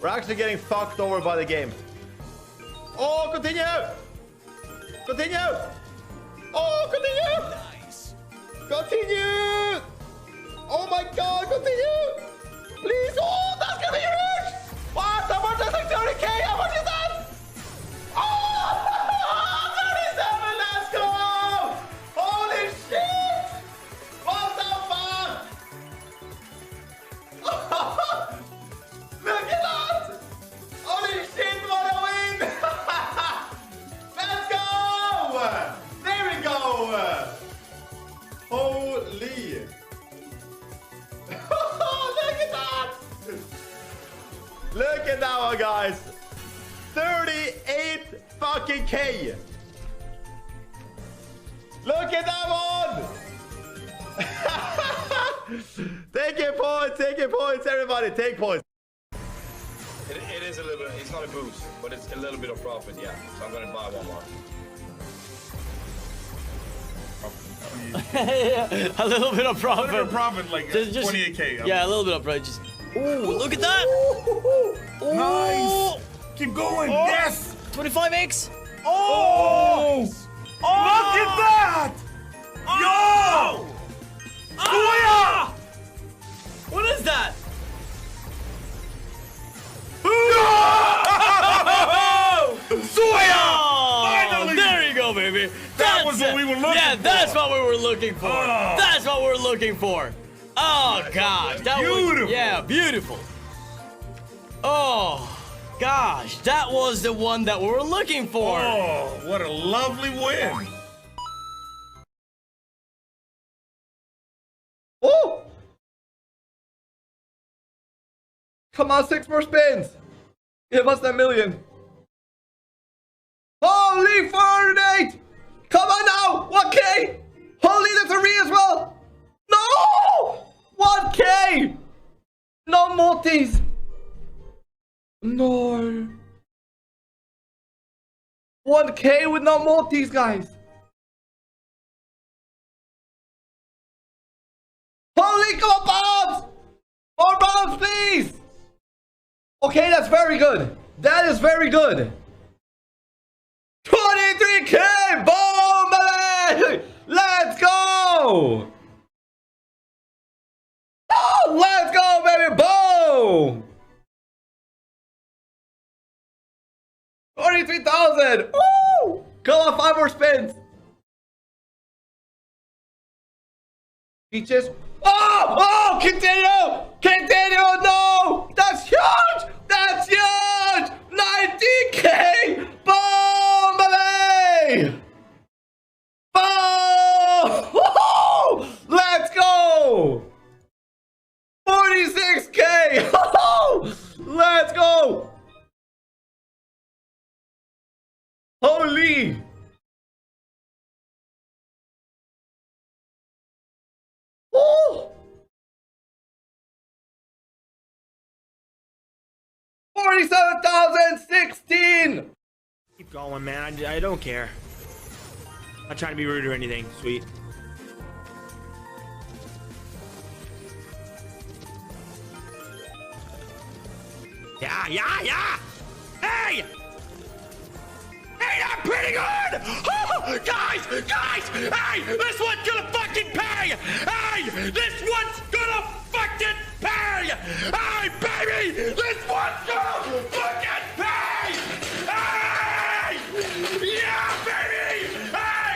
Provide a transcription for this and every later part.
We're actually getting fucked over by the game. Oh, continue! Continue! Oh, continue! Nice. Continue! Oh my god, continue! Please! Oh, that's gonna be huge! What? How much is like 30k? How much is that? Oh! 37! Let's go! Holy shit! What the fuck? Look at that! Holy shit, what a win! Let's go! There we go! Holy! Look at that! Look at that one, guys! 38 fucking K! Look at that one! Taking points, everybody, take points. It is a little bit, it's not a boost, but it's a little bit of profit, yeah. So I'm gonna buy one more. Yeah, a little bit of profit. A little bit of profit, like Just 28k. Yeah, a little bit of profit. Just. Ooh, look at that! Ooh. Nice! Keep going! Oh. Yes! 25x! Oh! Look at that! Yo! Oh! What is that? Soya! Finally! There you go, baby. That was what we were looking for. Yeah, that's what we were looking for. Oh. That's what we're looking for. Oh gosh, that Beautiful. was yeah, beautiful. Oh gosh, that was the one that we were looking for. Oh, what a lovely win! Oh! Come on, 6 more spins! Give us that million. Holy 48! Come on now! 1k! Holy, that's a re as well! No! 1k! No multis! No. 1k with no multis, guys! Holy, come on, bombs! More bombs, please! Okay, that's very good. That is very good. 23k! Boom! Let's go! Oh, let's go, baby! Boom! 43,000! Woo! Come on, 5 more spins. Peaches. Oh! Oh! Continue! Continue! No! That's huge! That's huge! 90k! Boom! Baby! Boom! Woo! Let's go! 46k! Let's go! Holy! Oh! 47,016! Keep going, man. I don't care. I'm not trying to be rude or anything, sweet. Yeah, yeah, yeah! Hey! Hey, I'm pretty good! Oh, guys! Hey! This one's gonna fucking pay! Hey! This one's gonna fucking pay! Hey, baby! This one's gonna fucking pay! Hey! Yeah, baby! Hey!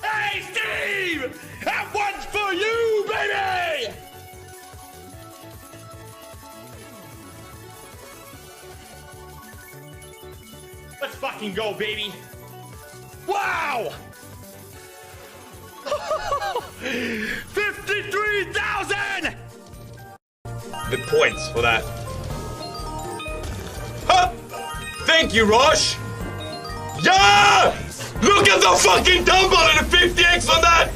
Hey, Steve! That one's for you, baby! Let's fucking go, baby. Wow! 53,000! The points for that. Huh? Thank you, Rosh! Yeah! Look at the fucking tumble and the 50x on that!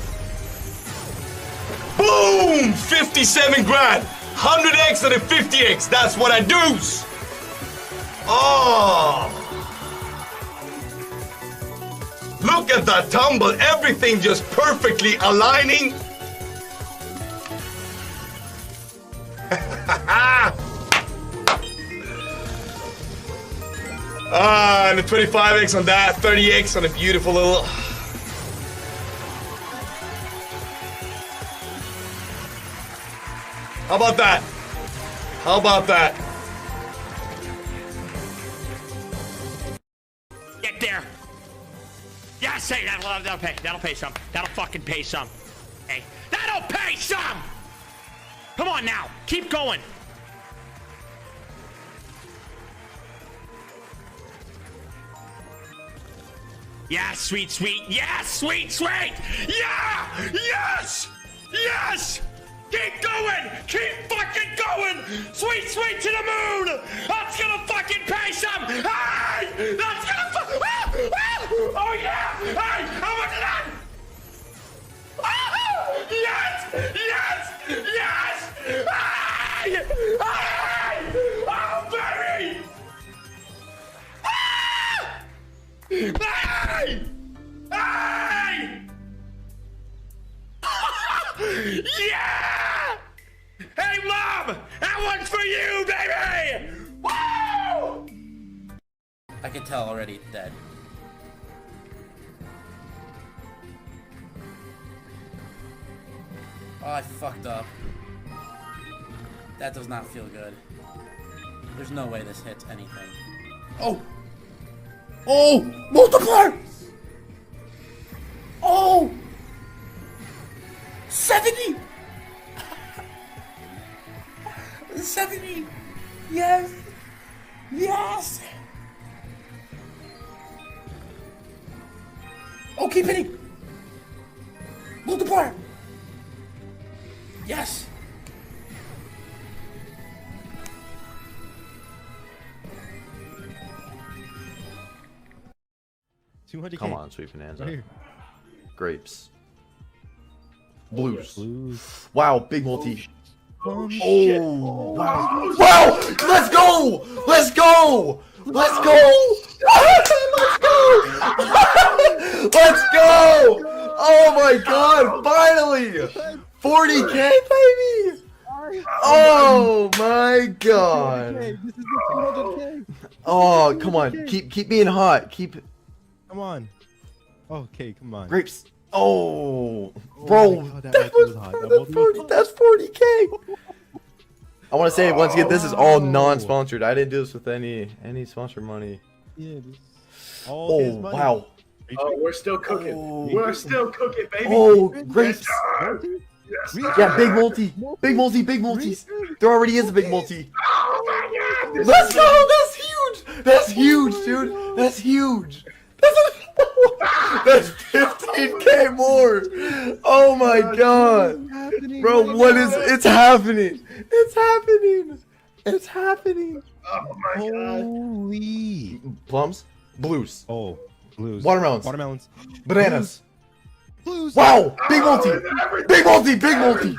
Boom! 57 grand! 100x and a 50x, that's what I do! Oh! Look at that tumble, everything just perfectly aligning. And the 25x on that, 30x on a beautiful little. How about that? How about that? Get there. Yes, hey, that'll pay. That'll pay some. That'll fucking pay some. Hey, that'll pay some. Come on now, keep going. Yeah, sweet, sweet. Yes, sweet, sweet. Yeah, yes, yes. Keep going! Keep fucking going! Sweet, sweet to the moon! That's gonna fucking pay some! Hey! That's gonna oh yeah! Hey! How much is that? Oh, yes! Yes! Yes! Hey! Hey! Oh, baby! Ah! Hey! Hey! Yeah! Hey, Mom! That one's for you, baby! Woo! I can tell already dead. Oh, I fucked up. That does not feel good. There's no way this hits anything. Oh! Oh! Multiplier! Oh! 70! 70! Yes! Yes! Oh, keep hitting! Multiplier! Yes! Come on, sweet Bonanza. Grapes. Blues. Wow, big multi. Oh, wow. Wow! Let's go! Let's go! Let's go! Let's go! Let's go! Oh my god, finally! 40k, baby! Oh my god! Oh, come on. Keep being hot. Come on. Okay, come on. Grapes. Oh, bro, God, that's 40k. I want to say once again, this is all non-sponsored. I didn't do this with any sponsor money. Yeah, Oh, wow. Oh, we're still cooking. Oh. We're still cooking, baby. Oh, grapes. Yes. Yeah, big multi. Big multi, big multis. There already is a big multi. Oh my god. Let's go. That's huge. That's huge, dude. That's huge. That's 15k more. Oh my god. Bro, what is it's happening? It's happening. It's happening. Oh my god. Holy. Plums, blues, Oh, blues. watermelons, Watermelons. bananas. Blues. Wow, big multi. Big multi, big multi.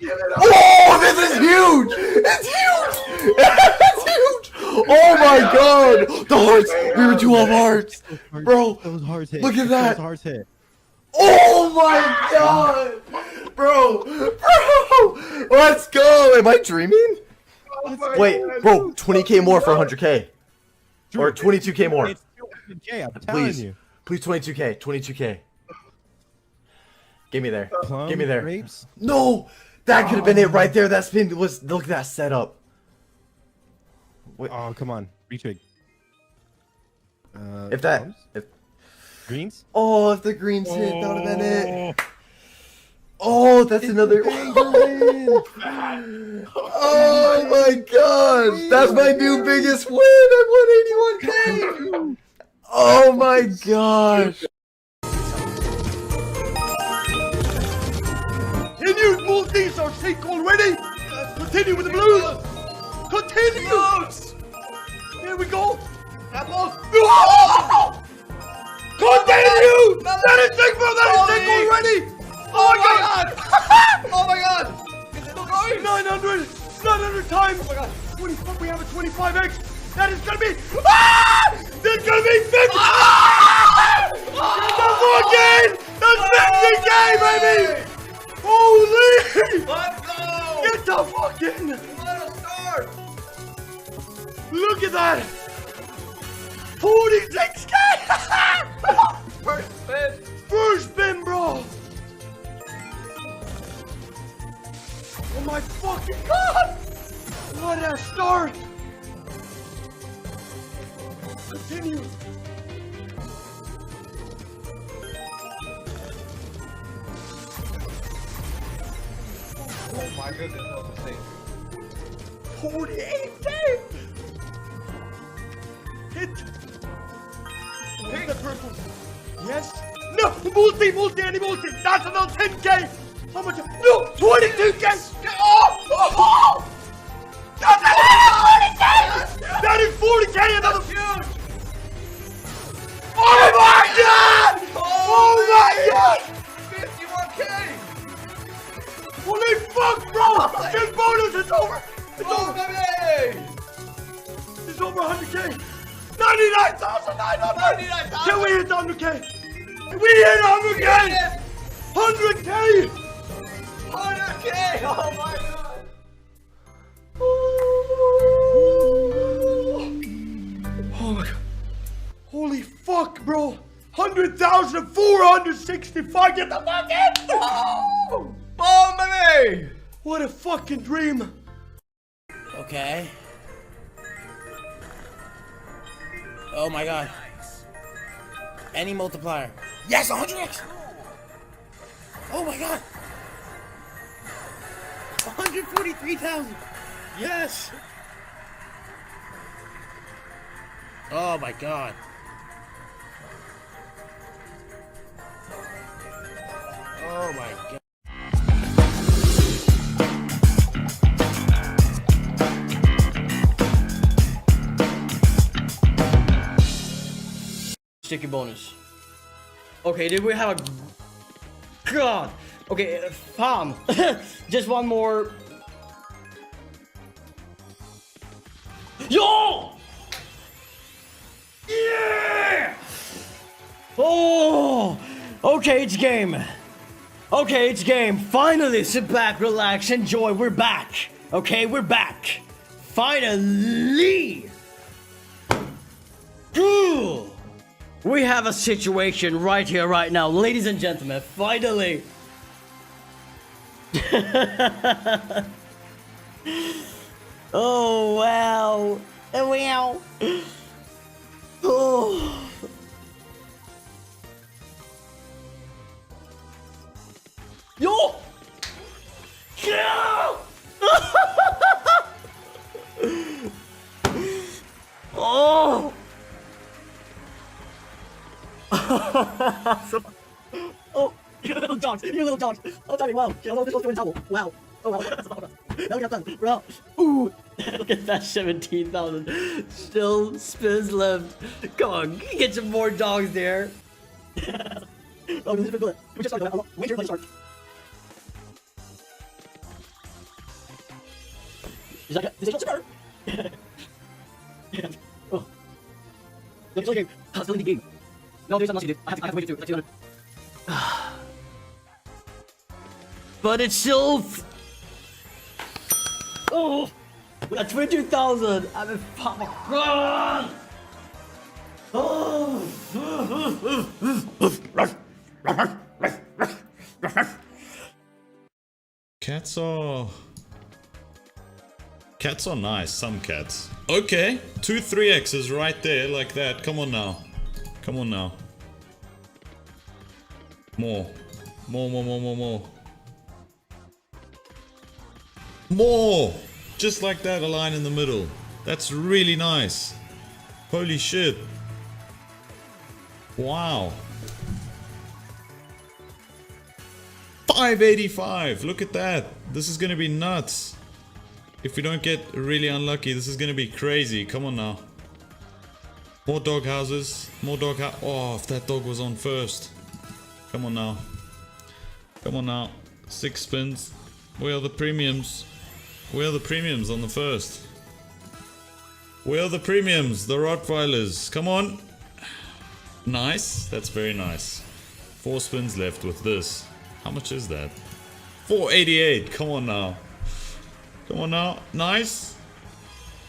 Oh, this is huge. It's huge. It's huge. Oh my god. The hearts. We were 12 hearts. Bro, Those hearts hit. look at that. Those hearts hit. oh my god. Bro, let's go. Am I dreaming? Oh my Wait, god. bro, 20k more for 100k. Or 22k more. It's 200K, I'm telling Please. you. Please, 22k. 22k. Give me there. Plum, Give me there. grapes. No! That could have been it right there. That spin was. Look at that setup. Wait, Oh, come on. Retwig. if that. plums? If, Greens? oh, if the greens hit, that would have been it. Oh, that's another. Oh my gosh. That's my new biggest win. I won 81k. Oh my gosh. Continue, multis are sick already. Continue with the blues. Continue. Here we go. Apples. No! Continue. That is sick, bro. That is sick already. Oh my god. Oh my god. Is it going? 900 times. Oh my god. 25, we have a 25x. That is gonna be. Ah! That's gonna be 50. Ah! That's 50k, baby. Holy! Let's go. Get What the fucking? Look at that! 46k! First spin. First spin, bro! Oh my fucking god! What a start! Continue. Oh my goodness, that was insane. 48k! Hit! Hit the purple. Yes. No! Multi, any multi! That's another 10k! How much? No! 22k! Oh! That's another 40k! That is 40k! Another huge! Oh my god! Oh my god! 51k! Holy fuck, bro! This bonus is over! It's Oh, over! baby! It's over 100k! 99,900! 99,000! Can we hit 100k? We hit 100k! 100k! 100k! Oh my god! Oh my god. Holy fuck, bro! 100,465! Get the fuck in! Oh! Boom, baby! What a fucking dream! Okay. Oh my god. Any multiplier. Yes, 100x! Oh my god! 143,000! Yes! Oh my god. Oh my god. Sticky bonus. Okay, did we have a... God! Okay, farm. Just one more. Yo! Yeah! Oh! Okay, it's game. Okay, it's game. Finally, sit back, relax, enjoy. We're back. Okay, we're back. Finally! Ooh. We have a situation right here, right now, ladies and gentlemen. Finally. Oh wow! Wow! Oh! Yo! Yeah! Oh! Oh, you little dogs, you little dogs. Oh, Johnny, wow. Hello, this was doing double. Wow. Oh, wow. Now we got done. We're out. Ooh. Look at that 17,000. Still spins left. Come on, get some more dogs there. Oh, this is good. We just started. Wait till you start. Is that is it start? Oh. Look, still the game. Still in the game. No, there's something else to do. I have to wait it through. That's 200. But it's still... Oh! We got 22,000! I'm in God! Oh! Cats are nice, some cats. Okay, 2 3x's right there, like that. Come on now. Come on now. More. More! Just like that, a line in the middle. That's really nice. Holy shit. Wow. 585! Look at that. This is gonna be nuts. If we don't get really unlucky, this is gonna be crazy. Come on now. More dog houses. More dog house. Oh, if that dog was on first. Come on now. Come on now. 6 spins. Where are the premiums? Where are the premiums on the first? Where are the premiums? The Rottweilers. Come on. Nice. That's very nice. 4 spins left with this. How much is that? 488. Come on now. Come on now. Nice.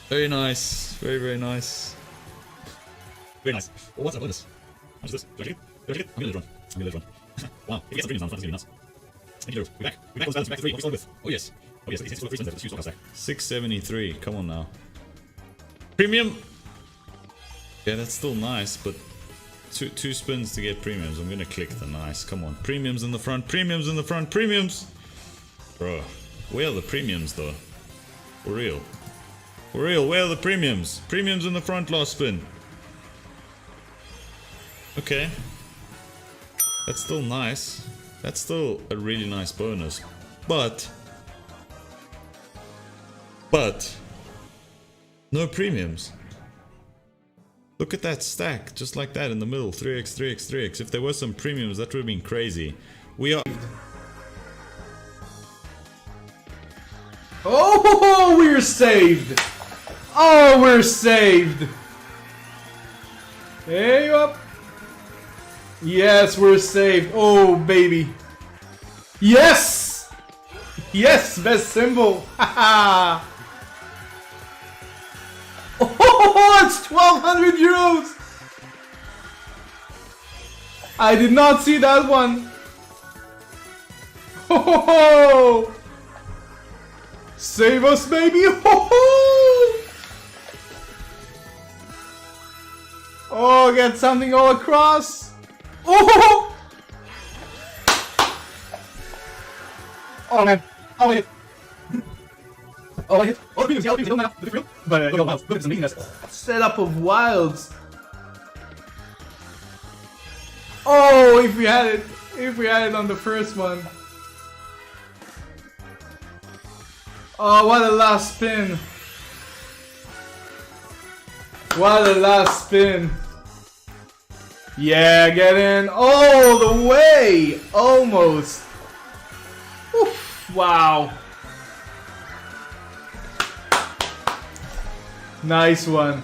Very nice. Very, very nice. Very nice. Oh, what's up? What is this? What is this? Do I take it? Do I take it? I'm gonna let it run. I'm gonna let it run. Wow. If we get some premiums on, that's gonna be nuts. Thank you, we're back. We're back on balance. Back to 3. What we started with. Oh, yes. Oh, yes. It's full of free spins there. Let's use stock stack. 673. Come on now. Premium. Yeah, that's still nice, but two spins to get premiums. I'm gonna click the nice. Come on. Premiums in the front. Premiums in the front. Premiums. Bro. Where are the premiums, though? For real. For real, where are the premiums? Premiums in the front last spin. Okay. That's still nice. That's still a really nice bonus. But no premiums. Look at that stack, just like that in the middle. 3x, 3x, 3x. If there were some premiums, that would have been crazy. We are... Oh, we're saved. Oh, we're saved. Hey up. Yes, we're saved. Oh, baby. Yes. Yes, best symbol. Haha. Oh, it's 1,200 euros. I did not see that one. Oh. Save us, baby! Oh, get something all across! Oh! Oh man! Oh my! Oh my! Oh, the premiums, don't have the free. But look at this meanness. Setup of wilds. Oh, if we had it on the first one. Oh, what a last spin. What a last spin. Yeah, get in all the way. Almost. Oof, wow. Nice one.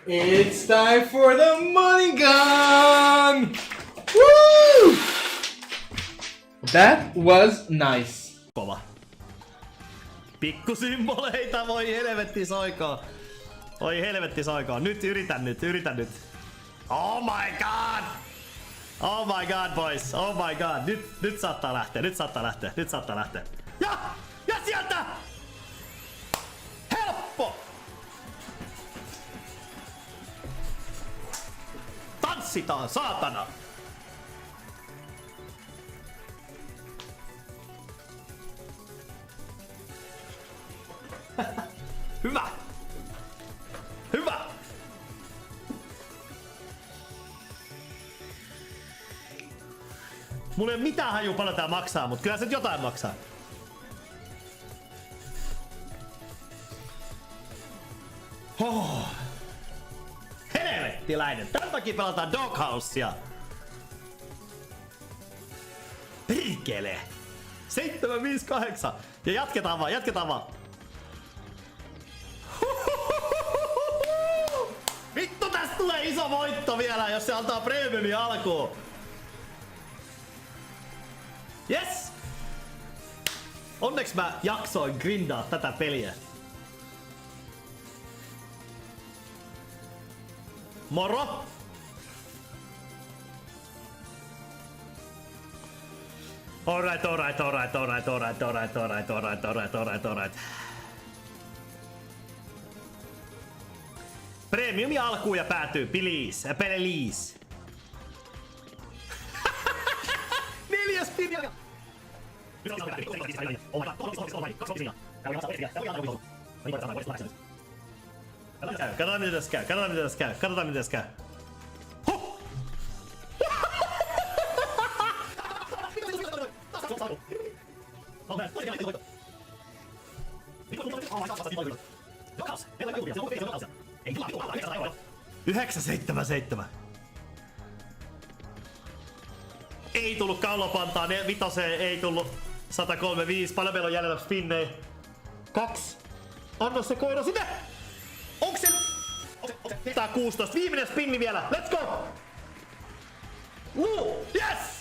It's time for the money gun. Woo! That was nice. Kova. Pikkusymboleita, voi helvetti soikaa. Oi helvetti soikaa. Nyt yritän nyt. Oh my god! Oh my god, boys. Oh my god. Nyt saattaa lähteä. Ja sieltä! Helppo! Tanssitaan, saatana! Hyvä! Mulla ei oo mitään hajua paljon tää maksaa, mut kyllä se jotain maksaa. Helvettiläinen! Tän takia pelataan Doghousea! Perkele! 758! Ja jatketaan vaan! Vittu, tästä tulee iso voitto vielä, jos se antaa premiumi alkuun. Yes! Onneksi mä jaksoin grindaa tätä peliä. Moro! Alright. Premiumi alkuun ja päätyy, please. Please. 4 spinnia! Katsotaan miten tässä käy. Huh! Yhdeksän, 7. Ei tullut kaulopantaa, vitoseen ei tullut 135, paljon meillä on jäljellä spinnejä. 2. Anna se koira sinne! Onks se? Tää 16, viimeinen spinni vielä, let's go! Yes!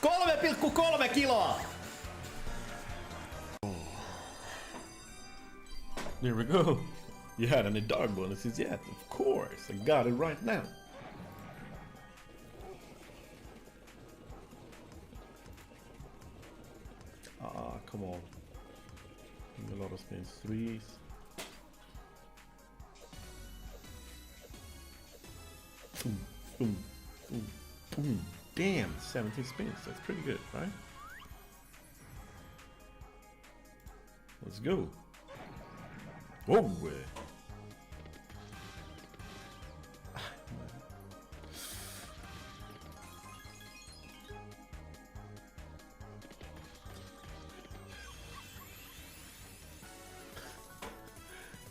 3,3 kiloa! There we go. You had any dog bonuses yet? Of course, I got it right now. Ah, come on. A lot of spins, threes. Boom, boom, boom, boom. Damn, 17 spins. That's pretty good, right? Let's go. Whoa!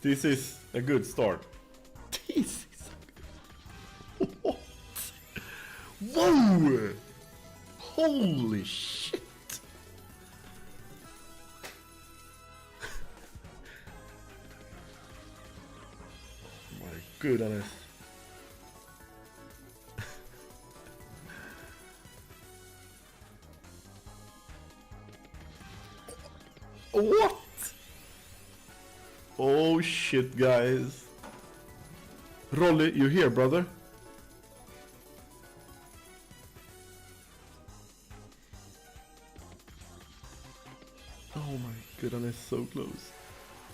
This is a good start. This is a good... What? Whoa! Holy shit! My goodness. What? Oh shit, guys. Rolly, you here, brother? Oh my goodness, so close.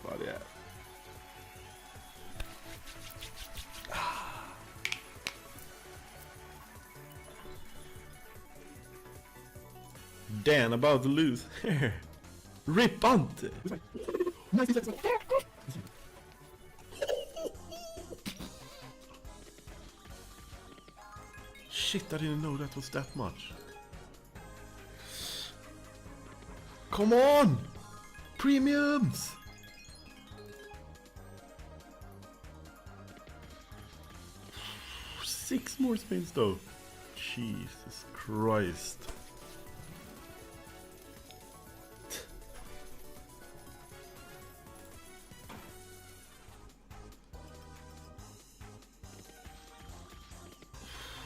But yeah. Dan about to lose. Rip Ante. Shit, I didn't know that was that much. Come on! Premiums! Six more spins though. Jesus Christ.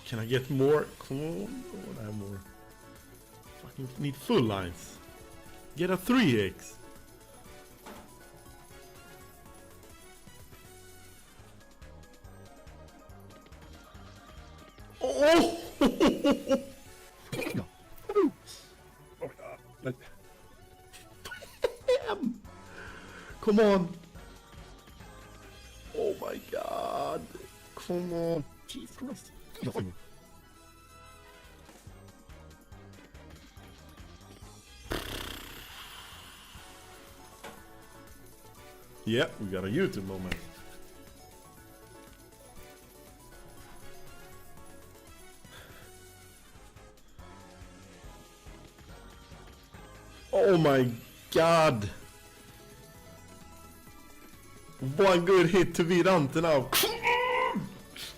Can I get more? Come on, I want to have more. Fucking need full lines. Get a 3x. Oh! Damn! Come on! Oh my god! Come on! Jesus Christ! Nothing. Yep, we got a YouTube moment. Oh my god! One good hit to Virante now.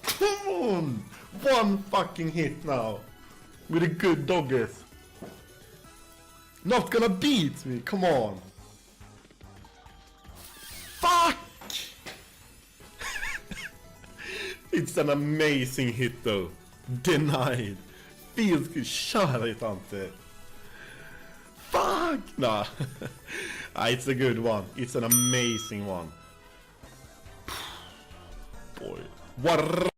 Come on! One fucking hit now. With a good dogges. Not gonna beat me, come on. Fuck! It's an amazing hit though. Denied. Feels good. Kör it Ante. Fuck! Nah. It's a good one. It's an amazing one. Boy. What?